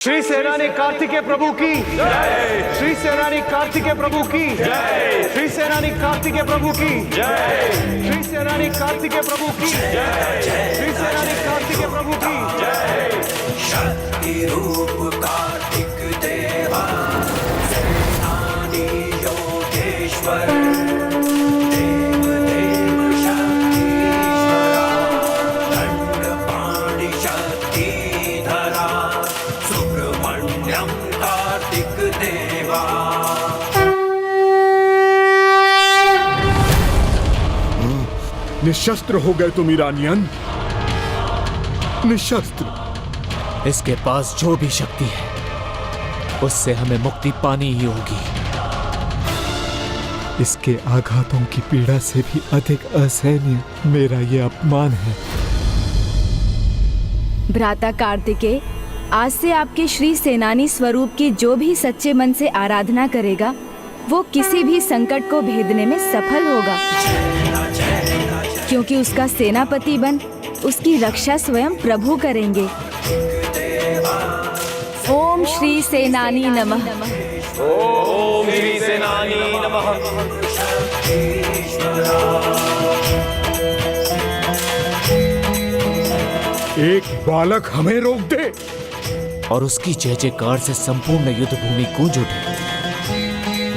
श्री सेनानी कार्तिकेय प्रभु की जय। श्री सेनानी कार्तिकेय प्रभु की जय। श्री सेनानी कार्तिकेय प्रभु की जय। श्री सेनानी कार्तिकेय प्रभु की जय। श्री सेनानी कार्तिकेय प्रभु की जय। शक्ति रूप कार्तिक देवा सेनानी योगेश्वर देव देव शक्तीश्वरा दंड पाणि शक्तिधरा सुब्रह्मण्यम कार्तिक देवा। निशस्त्र हो गए तुम ईरानियन, निशस्त्र। इसके पास जो भी शक्ति है उससे हमें मुक्ति पानी ही होगी। इसके आघातों की पीड़ा से भी अधिक असहनीय मेरा ये अपमान है। भ्राता कार्तिकेय, आज से आपके श्री सेनानी स्वरूप की जो भी सच्चे मन से आराधना करेगा वो किसी भी संकट को भेदने में सफल होगा, क्योंकि उसका सेनापति बन उसकी रक्षा स्वयं प्रभु करेंगे। ओम श्री सेनानी नमः। ओम श्री सेनानी नमः। एक बालक हमें रोक दे और उसकी जय जयकार से संपूर्ण युद्ध भूमि गूंज उठे।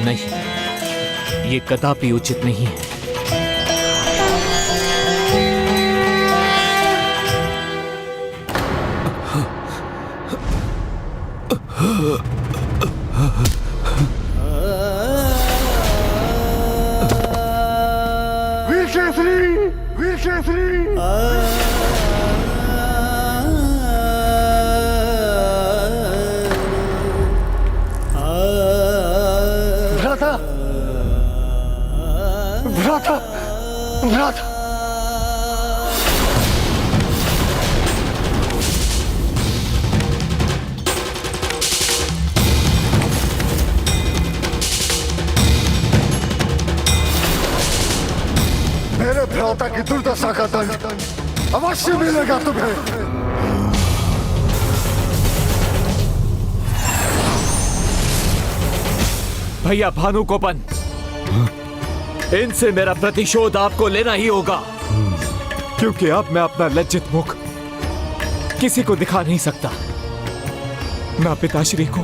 नहीं, ये कदापि उचित नहीं है। वीर केसरी, वीर केसरी। भ्राता, भ्राता, भ्राता। मेरे भ्राता की दुर्दशा का दंड अवश्य मिलेगा तुम्हें। भैया भानुकोपन, इनसे मेरा प्रतिशोध आपको लेना ही होगा, क्योंकि अब मैं अपना लज्जित मुख किसी को दिखा नहीं सकता, ना पिताश्री को,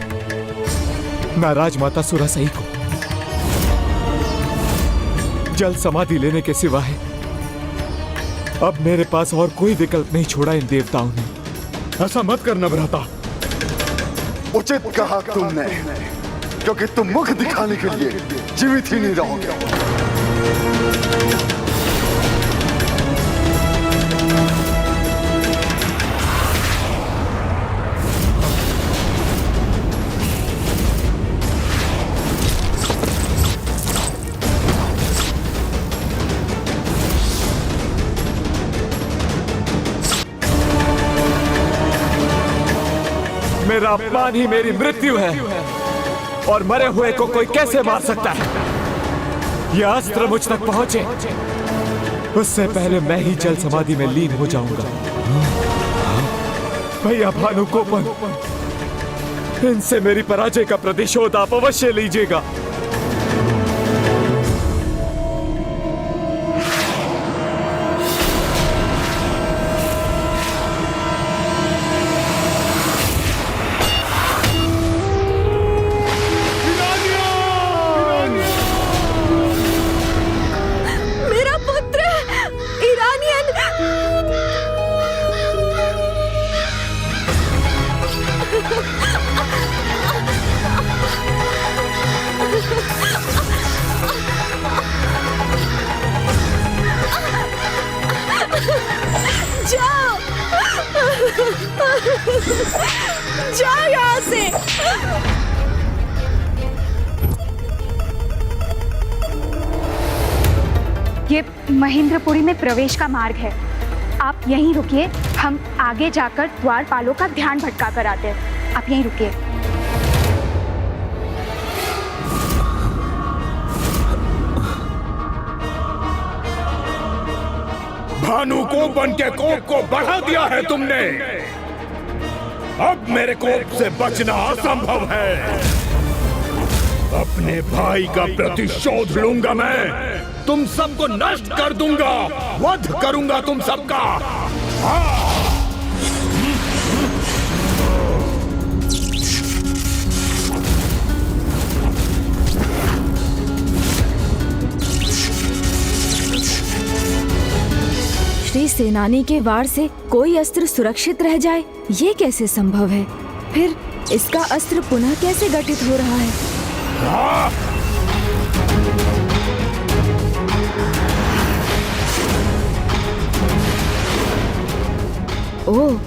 ना राजमाता सुरासई को। जल समाधि लेने के सिवाय अब मेरे पास और कोई विकल्प नहीं छोड़ा इन देवताओं ने। ऐसा मत करना भ्राता। उचित कहा तुमने, क्योंकि तुम मुख दिखाने के लिए जीवित ही नहीं रहोगे। मेरा अपमान ही मेरी मृत्यु है, और मरे हुए को कोई कैसे मार सकता है? यह अस्त्र मुझ तक पहुंचे उससे पहले मैं ही जल समाधि में लीन हो जाऊंगा। भैया भानुकोपन, इनसे मेरी पराजय का प्रतिशोध आप अवश्य लीजिएगा। जाओ यहाँ से। ये महेंद्रपुरी में प्रवेश का मार्ग है। आप यहीं रुकिए, हम आगे जाकर द्वारपालों का ध्यान भटका कर आते हैं। आप यहीं रुकिए। भानुकोपन के कोप को बढ़ा दिया है तुमने। अब मेरे कोप से बचना असंभव है। अपने भाई का प्रतिशोध लूंगा मैं। तुम सबको नष्ट कर दूंगा, वध करूंगा तुम सबका। श्री सेनानी के वार से कोई अस्त्र सुरक्षित रह जाए, ये कैसे संभव है? फिर इसका अस्त्र पुनः कैसे गठित हो रहा है? ओह,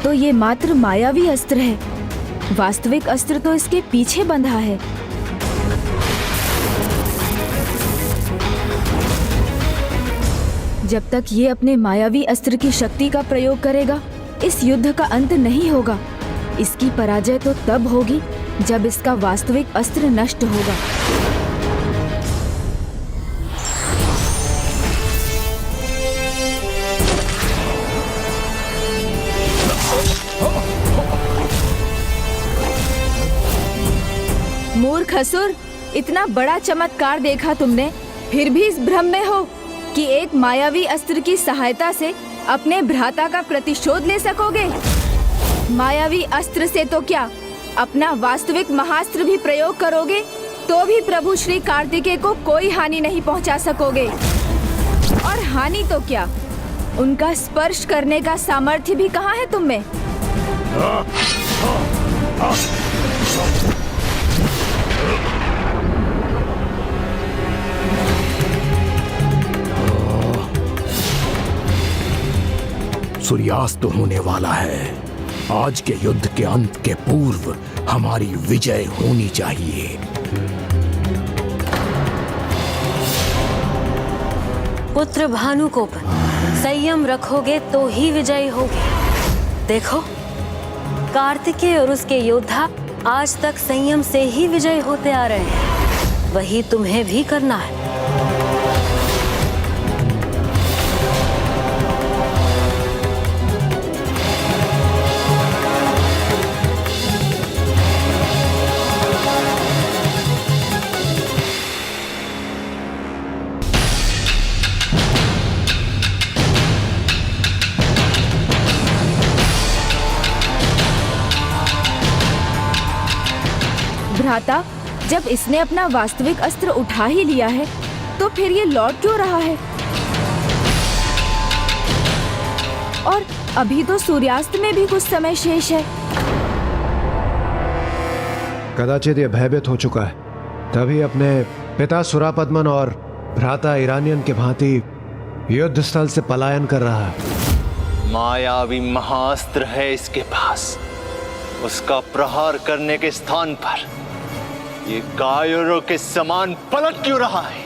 तो ये मात्र मायावी अस्त्र है। वास्तविक अस्त्र तो इसके पीछे बंधा है। जब तक ये अपने मायावी अस्त्र की शक्ति का प्रयोग करेगा, इस युद्ध का अंत नहीं होगा। इसकी पराजय तो तब होगी जब इसका वास्तविक अस्त्र नष्ट होगा। मूर्ख असुर, इतना बड़ा चमत्कार देखा तुमने, फिर भी इस भ्रम में हो कि एक मायावी अस्त्र की सहायता से अपने भ्राता का प्रतिशोध ले सकोगे। मायावी अस्त्र से तो क्या, अपना वास्तविक महास्त्र भी प्रयोग करोगे तो भी प्रभु श्री कार्तिकेय को कोई हानि नहीं पहुंचा सकोगे। और हानि तो क्या, उनका स्पर्श करने का सामर्थ्य भी कहाँ है तुम में? सूर्यास्त होने वाला है। आज के युद्ध के अंत के पूर्व हमारी विजय होनी चाहिए। पुत्र भानुकोपन, संयम रखोगे तो ही विजयी होगे। देखो, कार्तिकेय और उसके योद्धा आज तक संयम से ही विजयी होते आ रहे हैं। वही तुम्हें भी करना है। भ्राता, जब इसने अपना वास्तविक अस्त्र उठा ही लिया है तो फिर ये लौट क्यों रहा है? और अभी तो सूर्यास्त में भी कुछ समय शेष है। कदाचित ये भयभीत हो चुका है, तभी अपने पिता सुरापद्मन और भ्राता ईरानियन के भांति युद्ध स्थल से पलायन कर रहा है। मायावी महास्त्र है इसके पास। उसका प्रहार करने के स्थान पर ये कायरों के समान पलट क्यों रहा है?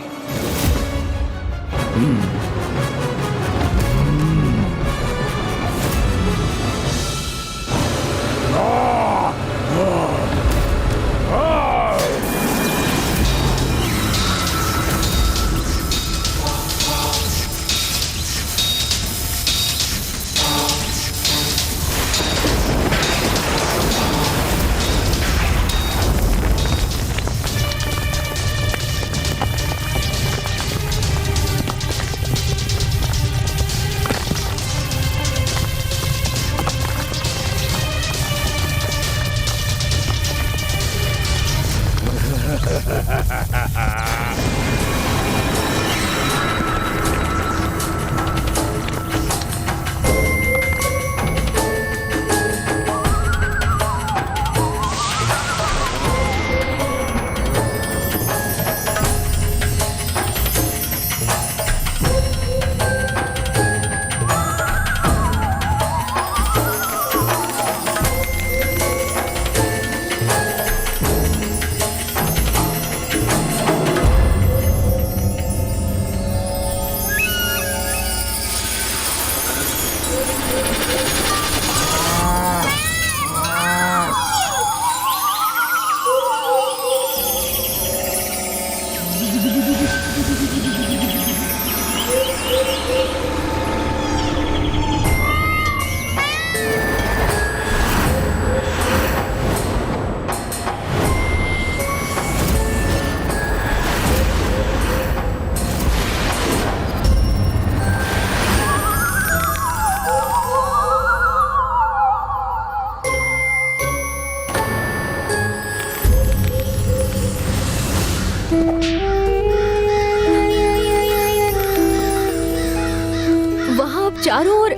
वहां अब चारों ओर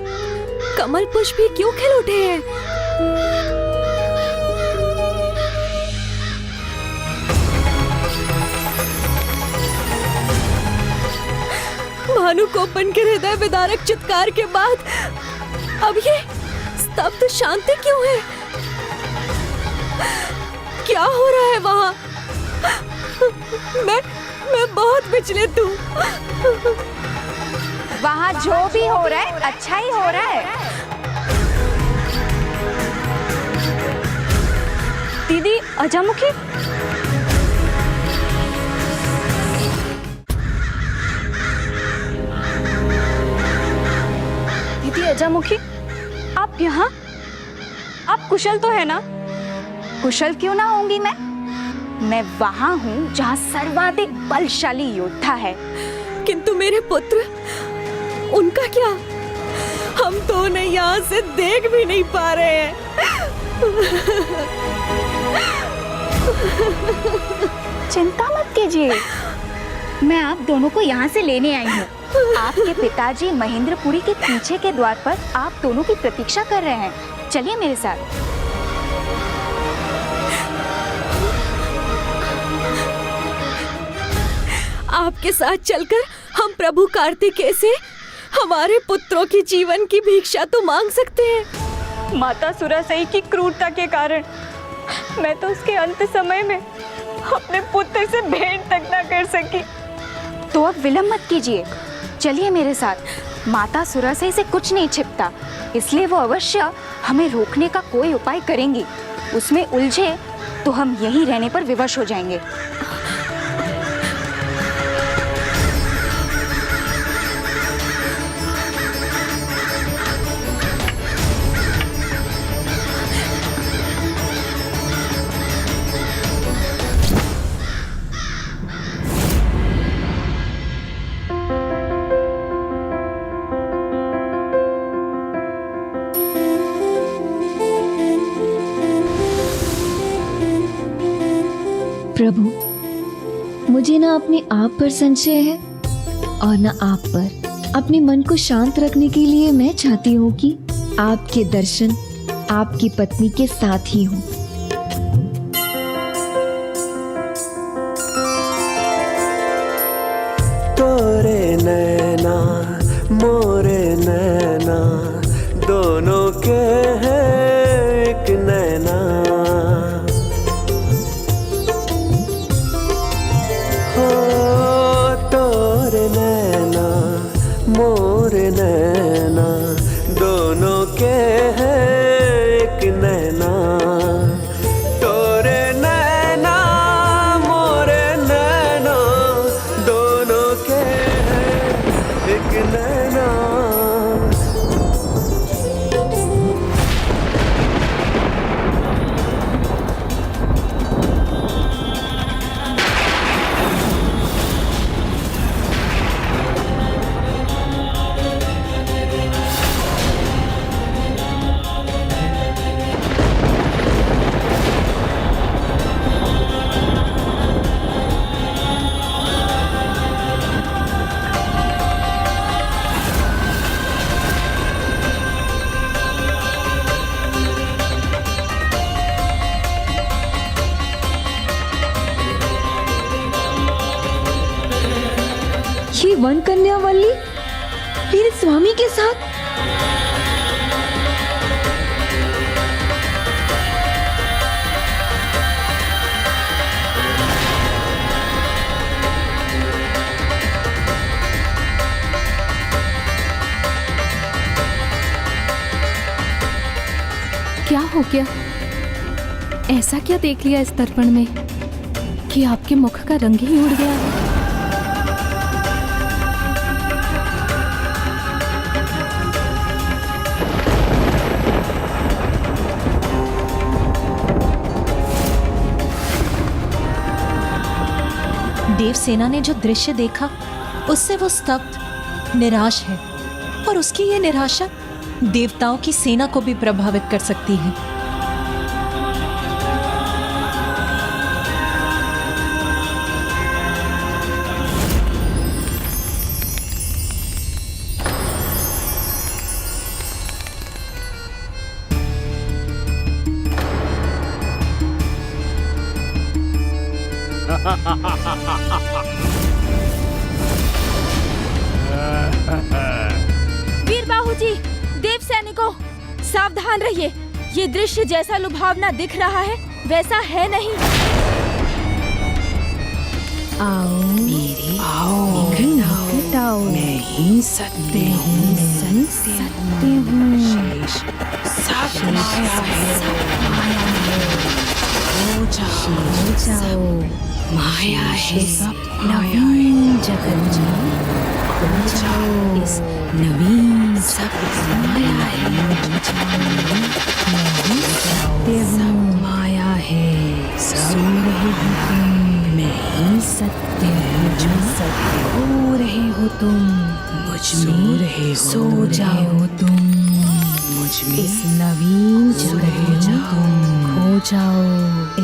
कमल पुष्प भी क्यों खिल उठे हैं? भानुकोपन के हृदय विदारक चित्कार के बाद अब ये स्तब्ध शांति क्यों है? क्या हो रहा है वहां? मैं बहुत विचलित हूँ। वहाँ जो भी हो रहा है अच्छा ही हो रहा है। दीदी अजामुखी, दीदी अजामुखी, आप यहाँ? आप कुशल तो है ना? कुशल क्यों ना होंगी मैं वहाँ हूँ जहाँ सर्वाधिक बलशाली योद्धा है। किंतु मेरे पुत्र, उनका क्या? हम तो उन्हें यहाँ से देख भी नहीं पा रहे हैं। चिंता मत कीजिए, मैं आप दोनों को यहाँ से लेने आई हूँ। आपके पिताजी महेंद्रपुरी के पीछे के द्वार पर आप दोनों की प्रतीक्षा कर रहे हैं। चलिए मेरे साथ। आपके साथ चलकर हम प्रभु कार्तिकेय से हमारे पुत्रों की जीवन की भिक्षा तो मांग सकते हैं। माता सुरासई की क्रूरता के कारण मैं तो उसके अंत समय में अपने पुत्र से भेंट तक ना कर सकी। तो अब विलंब मत कीजिए, चलिए मेरे साथ। माता सुरासई से कुछ नहीं छिपता, इसलिए वो अवश्य हमें रोकने का कोई उपाय करेंगी। उसमें उलझे तो हम यहीं रहने पर विवश हो जाएंगे। प्रभु, मुझे ना अपने आप पर संशय है और ना आप पर। अपने मन को शांत रखने के लिए मैं चाहती हूँ कि आपके दर्शन आपकी पत्नी के साथ ही हों। तोरे नैना मोरे नैना दोनों के हैं एक नैना। मोरे नैना दोनों के हैं एक नैना। तोरे नैना मोरे नैना दोनों के हैं एक नैना। ये वन कन्या वल्ली मेरे स्वामी के साथ। क्या हो गया? ऐसा क्या देख लिया इस दर्पण में कि आपके मुख का रंग ही उड़ गया है? देवसेना ने जो दृश्य देखा उससे वो स्तब्ध निराश है, और उसकी ये निराशा देवताओं की सेना को भी प्रभावित कर सकती है। वीर बाहु जी, देव सैनिकों, सावधान रहिए। ये दृश्य जैसा लुभावना दिख रहा है वैसा है नहीं। आओ मेरे, आओ निकट आओ। मैं ही सत्य हूँ, सत्य हूँ। सब माया है, हो जाओ, माया है, नवीन जगत हो जाओ। इस नवीन सब माया है, सब माया है। सो रहे हो मैं ही सत्य हूँ, जो सत्य हो रहे हो तुम मुझ में, सो जाओ तुम मुझ में। इस नवीन जगत में खो जाओ,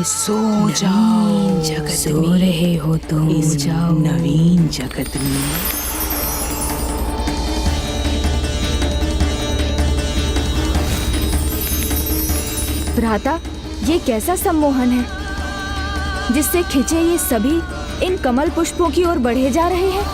इस सो जाओ जगत में सो रहे हो तुम, इस जाओ नवीन जगत में। भ्राता, ये कैसा सम्मोहन है जिससे खिंचे ये सभी इन कमल पुष्पों की ओर बढ़े जा रहे हैं?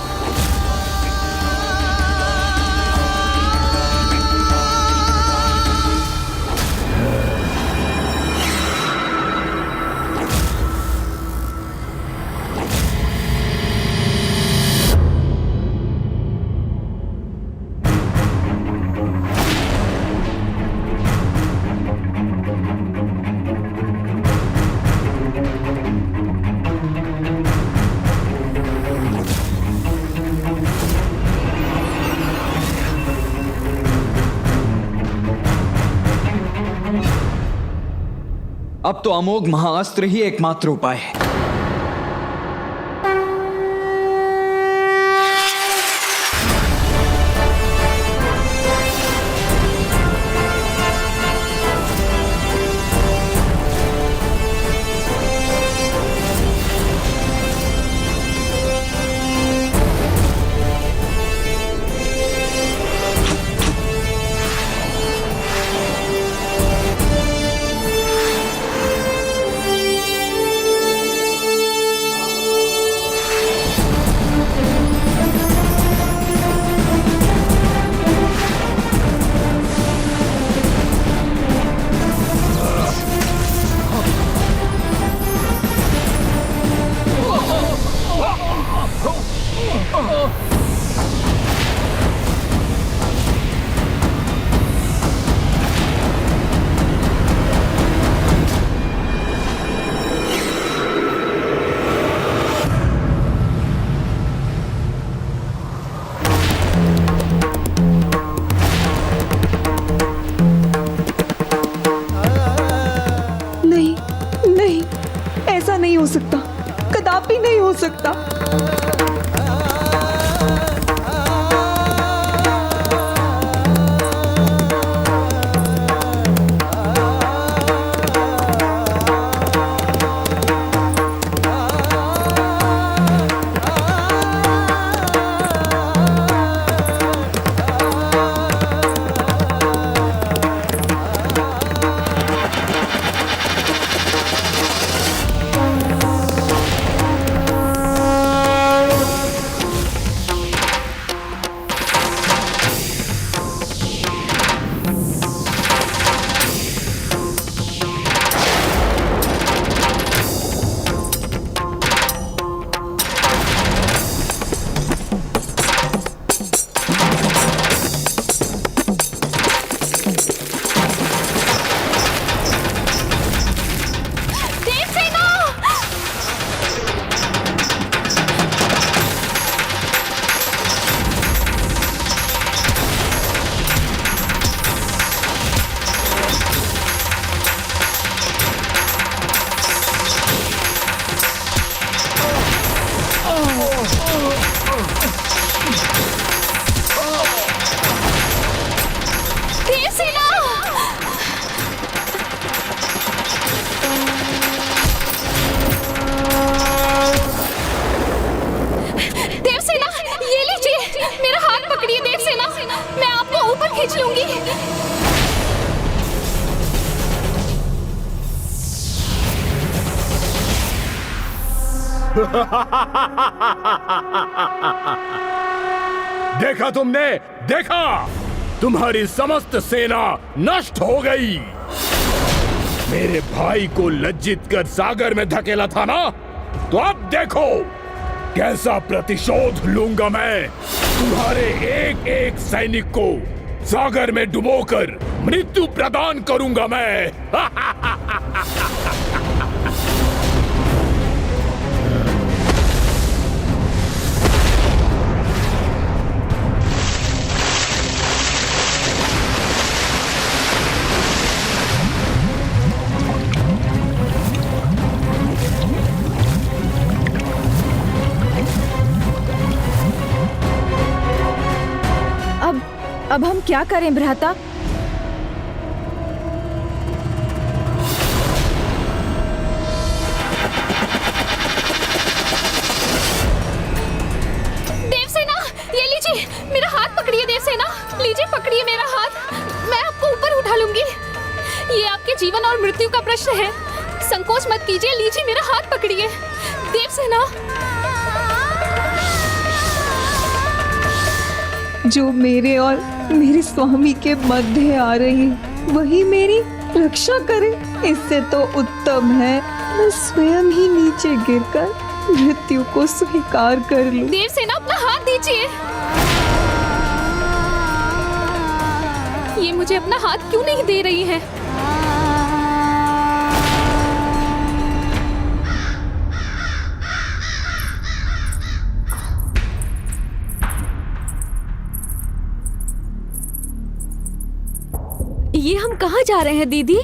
अब तो अमोघ महाअस्त्र ही एकमात्र उपाय है। कदापि नहीं हो सकता। देखा तुमने, देखा, तुम्हारी समस्त सेना नष्ट हो गई। मेरे भाई को लज्जित कर सागर में धकेला था ना, तो अब देखो कैसा प्रतिशोध लूंगा मैं। तुम्हारे एक एक सैनिक को सागर में डुबोकर मृत्यु प्रदान करूंगा मैं। अब हम क्या करें भ्राता? देवसेना, ये लीजिए, मेरा हाथ पकड़िए देवसेना, लीजिए पकड़िए मेरा हाथ, मैं आपको ऊपर उठा लूंगी। ये आपके जीवन और मृत्यु का प्रश्न है, संकोच मत कीजिए, लीजिए मेरा हाथ पकड़िए देवसेना। जो मेरे और मेरे स्वामी के मध्य आ रही है वही मेरी रक्षा करे, इससे तो उत्तम है मैं स्वयं ही नीचे गिरकर मृत्यु को स्वीकार कर लूं। देवसेना, अपना हाथ दीजिए। ये मुझे अपना हाथ क्यों नहीं दे रही है? ये हम कहाँ जा रहे हैं दीदी?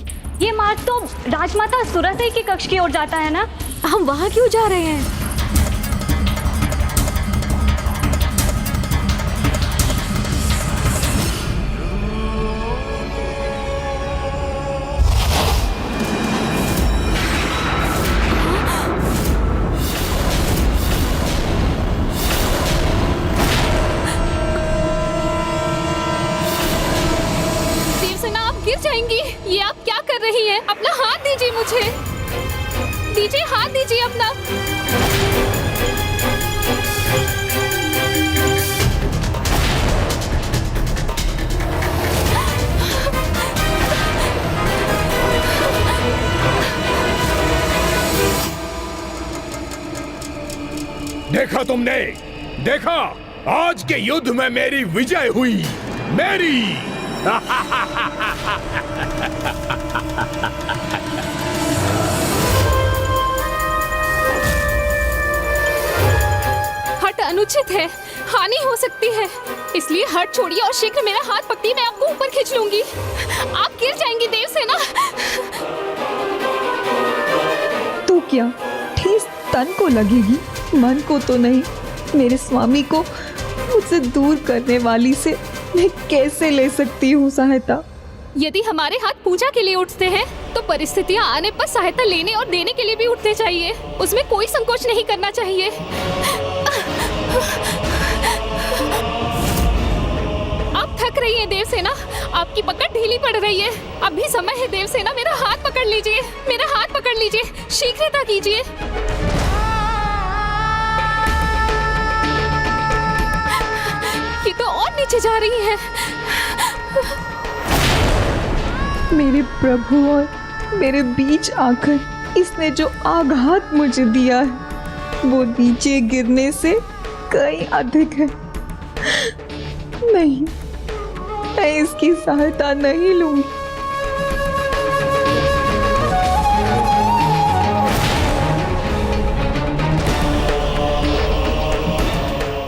ये मार्ग तो राजमाता सुरसई के कक्ष की ओर जाता है ना? हम वहाँ क्यों जा रहे हैं? जाएंगी, ये आप क्या कर रही हैं? अपना हाथ दीजिए मुझे, दीजिए हाथ दीजिए अपना। देखा तुमने, देखा, आज के युद्ध में मेरी विजय हुई, मेरी। हट अनुचित है, हानि हो सकती है, इसलिए हट छोड़िए और शीघ्र मेरा हाथ पकड़िए, मैं आपको ऊपर खींच लूंगी। आप गिर जाएंगी देवसेना। तो क्या ठेस तन को लगेगी, मन को तो नहीं। मेरे स्वामी को मुझसे दूर करने वाली से मैं कैसे ले सकती हूँ सहायता? यदि हमारे हाथ पूजा के लिए उठते हैं तो परिस्थितियाँ आने पर सहायता लेने और देने के लिए भी उठने चाहिए, उसमें कोई संकोच नहीं करना चाहिए। आप थक रही हैं देवसेना, आपकी पकड़ ढीली पड़ रही है, अब भी समय है देवसेना, मेरा हाथ पकड़ लीजिए, मेरा हाथ पकड़ लीजिए, शीघ्रता कीजिए। ये तो और नीचे जा रही है। मेरे प्रभु और मेरे बीच आकर इसने जो आघात मुझे दिया है वो नीचे गिरने से कई अधिक है। नहीं, मैं इसकी सहायता नहीं लूंगी।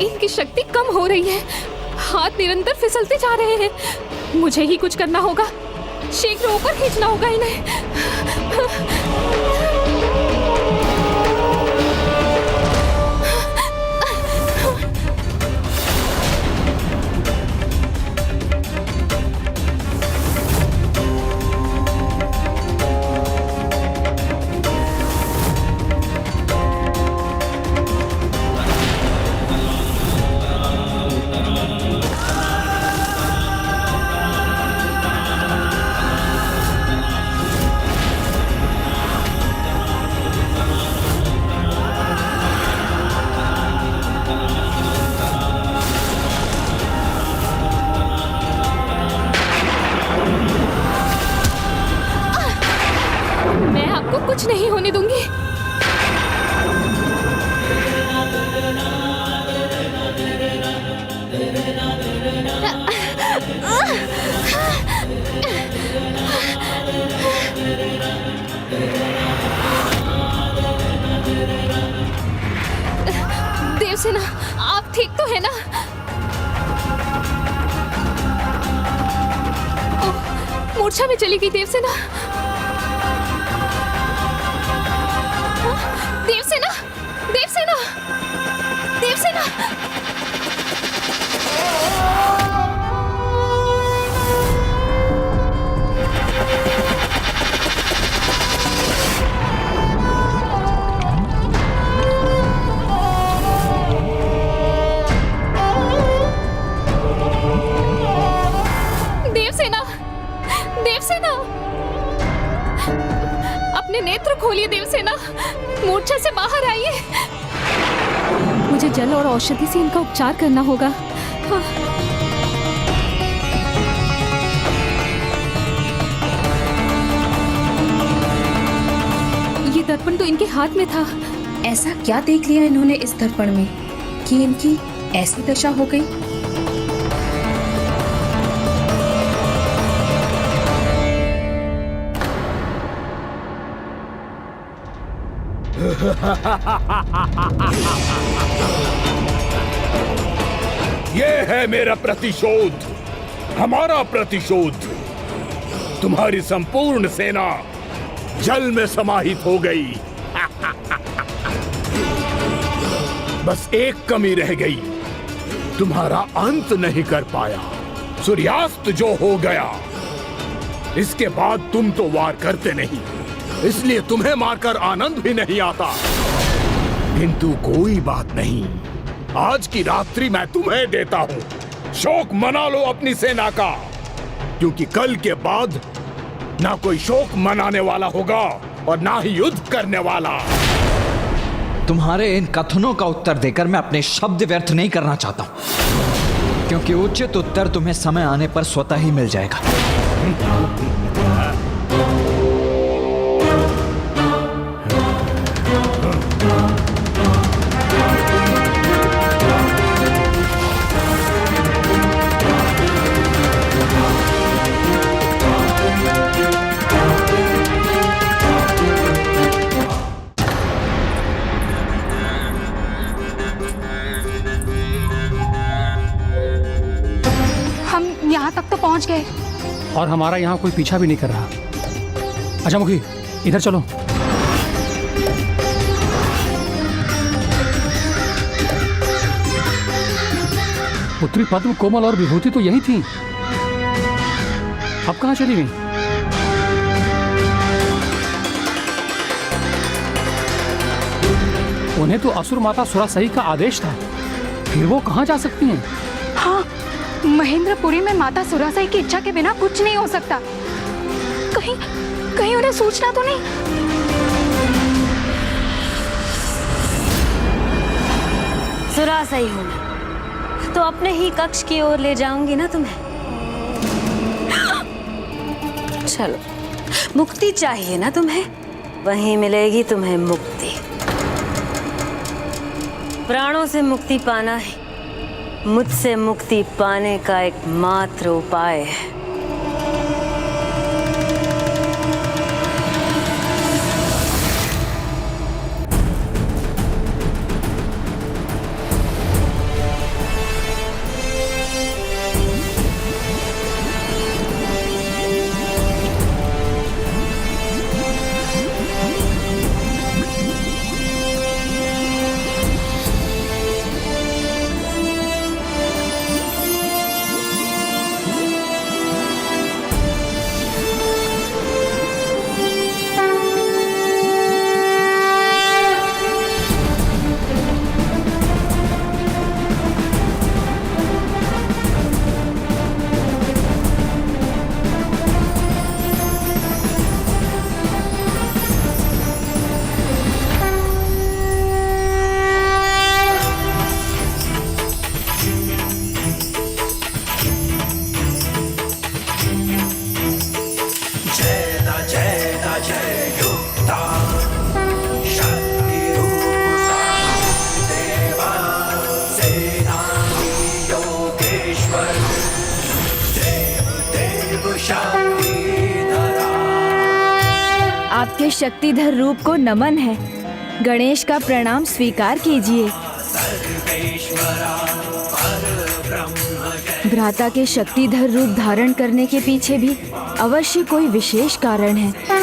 इनकी शक्ति कम हो रही है, हाथ निरंतर फिसलते जा रहे हैं, मुझे ही कुछ करना होगा, शीघ्र ऊपर खींचना होगा इन्हें। देवसेना, आप ठीक तो है ना? मूर्छा में चली गई देवसेना। देवसेना, देवसेना, देवसेना। देवसेना, देवसेना, अपने नेत्र खोलिए देवसेना, मूर्छा से बाहर आइए। मुझे जल और औषधि से इनका उपचार करना होगा। हाँ। ये दर्पण तो इनके हाथ में था। ऐसा क्या देख लिया इन्होंने इस दर्पण में कि इनकी ऐसी दशा हो गई? ये है मेरा प्रतिशोध, हमारा प्रतिशोध। तुम्हारी संपूर्ण सेना जल में समाहित हो गई। बस एक कमी रह गई, तुम्हारा अंत नहीं कर पाया। सूर्यास्त जो हो गया, इसके बाद तुम तो वार करते नहीं, इसलिए तुम्हें मारकर आनंद भी नहीं आता। किंतु कोई बात नहीं, आज की रात्रि मैं तुम्हें देता हूं। शोक मना लो अपनी सेना का, क्योंकि कल के बाद ना कोई शोक मनाने वाला होगा और ना ही युद्ध करने वाला। तुम्हारे इन कथनों का उत्तर देकर मैं अपने शब्द व्यर्थ नहीं करना चाहता हूं, क्योंकि उचित उत्तर तुम्हें समय आने पर स्वतः ही मिल जाएगा। यहाँ तक तो पहुँच गए और हमारा यहाँ कोई पीछा भी नहीं कर रहा। अच्छा मुखी, इधर चलो। पुत्री पद्म, कोमल और विभूति तो यही थी, अब कहाँ चली गई? उन्हें तो असुर माता सुरासही का आदेश था, फिर वो कहाँ जा सकती हैं? हाँ, महेंद्रपुरी में माता सुरासई की इच्छा के बिना कुछ नहीं हो सकता। कहीं कहीं उन्हें सूचना तो नहीं? सुरासई हूं मैं, तो अपने ही कक्ष की ओर ले जाऊंगी ना तुम्हें। चलो, मुक्ति चाहिए ना तुम्हें, वहीं मिलेगी तुम्हें मुक्ति। प्राणों से मुक्ति पाना ही मुझसे मुक्ति पाने का एकमात्र उपाय है। शक्तिधर रूप को नमन है। गणेश का प्रणाम स्वीकार कीजिए। भ्राता के शक्तिधर रूप धारण करने के पीछे भी अवश्य कोई विशेष कारण है।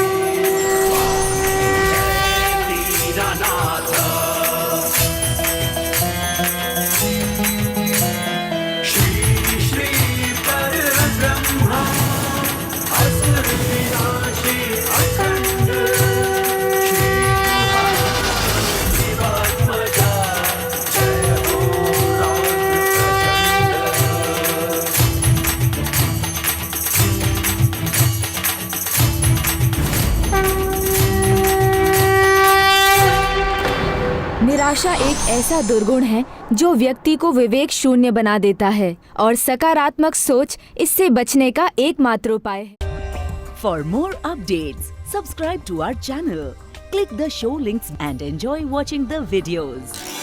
निराशा एक ऐसा दुर्गुण है जो व्यक्ति को विवेक शून्य बना देता है और सकारात्मक सोच इससे बचने का एकमात्र उपाय है। For more updates, subscribe to our channel, click the show links and enjoy watching the videos.